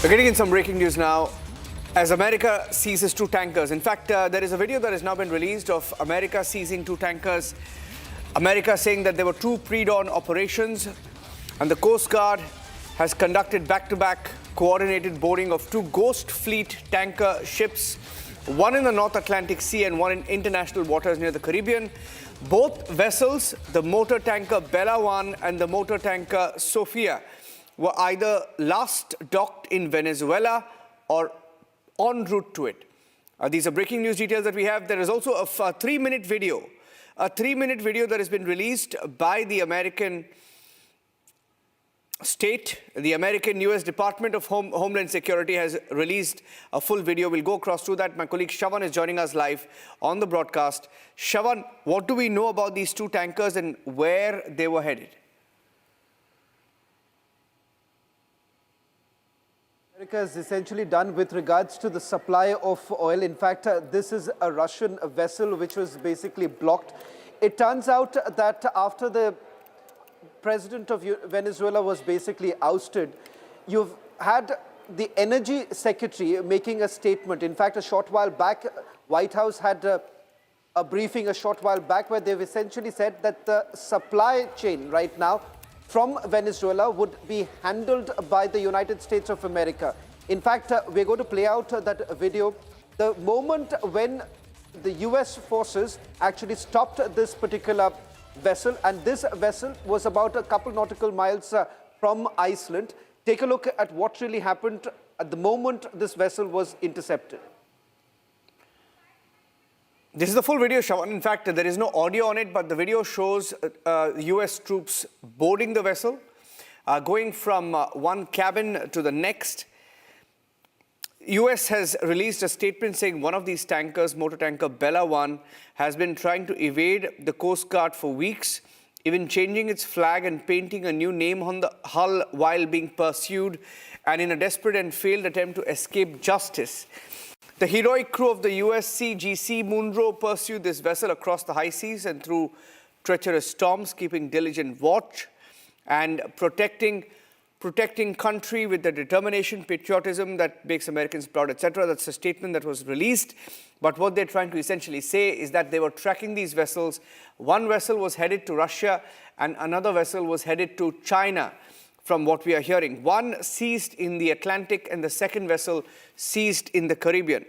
We're getting in some breaking news now as America seizes two tankers. In fact, there is a video that has now been released of America seizing two tankers. America saying that there were two pre-dawn operations and the Coast Guard has conducted back-to-back coordinated boarding of two Ghost Fleet tanker ships, one in the North Atlantic Sea and one in international waters near the Caribbean. Both vessels, the motor tanker Bella 1 and the motor tanker Sofia, were either last docked in Venezuela or en route to it. These are breaking news details that we have. There is also a 3-minute video, that has been released by the American state. The American U.S. Department of Homeland Security has released a full video. We'll go across to that. My colleague Shravan is joining us live on the broadcast. Shravan, what do we know about these two tankers and where they were headed? America is essentially done with regards to the supply of oil. In fact, this is a Russian vessel which was basically blocked. It turns out that after the president of Venezuela was basically ousted, you've had the energy secretary making a statement. In fact, a short while back, White House had a briefing a short while back where they've essentially said that the supply chain right now from Venezuela would be handled by the United States of America. In fact, we're going to play out that video. The moment when the US forces actually stopped this particular vessel, and this vessel was about a couple nautical miles from Iceland. Take a look at what really happened at the moment this vessel was intercepted. This is the full video, Shravan. In fact, there is no audio on it, but the video shows US troops boarding the vessel, going from one cabin to the next. US has released a statement saying one of these tankers, motor tanker Bella 1, has been trying to evade the Coast Guard for weeks, even changing its flag and painting a new name on the hull while being pursued, and in a desperate and failed attempt to escape justice. The heroic crew of the USC GC Munro pursued this vessel across the high seas and through treacherous storms, keeping diligent watch and protecting country with the determination, patriotism that makes Americans proud, etc. That's a statement that was released. But what they're trying to essentially say is that they were tracking these vessels. One vessel was headed to Russia and another vessel was headed to China, from what we are hearing. One seized in the Atlantic and the second vessel seized in the Caribbean.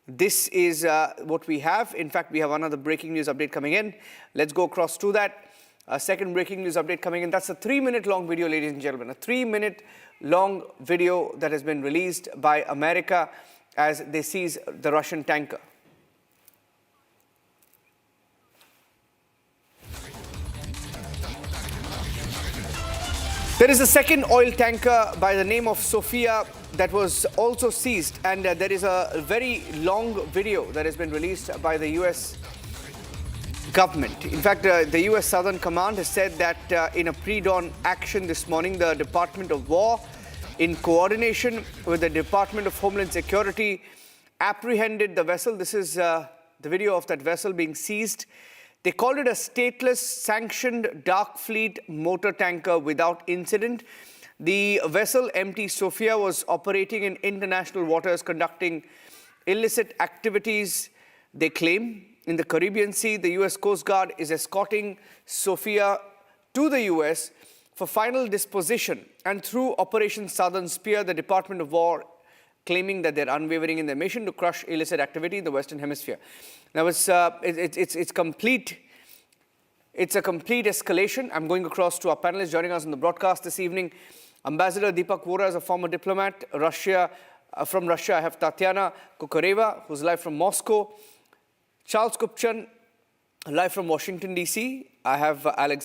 This is what we have. In fact, we have another breaking news update coming in. Let's go across to that. A second breaking news update coming in. That's a 3-minute long video, ladies and gentlemen. A 3-minute long video that has been released by America as they seize the Russian tanker. There is a second oil tanker by the name of Sofia that was also seized, and there is a very long video that has been released by the US government. In fact, the US Southern Command has said that in a pre-dawn action this morning, the Department of War, in coordination with the Department of Homeland Security, apprehended the vessel. This is the video of that vessel being seized. They called it a stateless, sanctioned dark fleet motor tanker without incident. The vessel, MT Sofia, was operating in international waters, conducting illicit activities, they claim. In the Caribbean Sea, the US Coast Guard is escorting Sofia to the US for final disposition. And through Operation Southern Spear, the Department of War claiming that they're unwavering in their mission to crush illicit activity in the Western Hemisphere. Now, it's a complete escalation. I'm going across to our panelists joining us on the broadcast this evening. Ambassador Deepak Vora is a former diplomat. From Russia, I have Tatiana Kukareva, who's live from Moscow. Charles Kupchan, live from Washington, D.C. I have Alex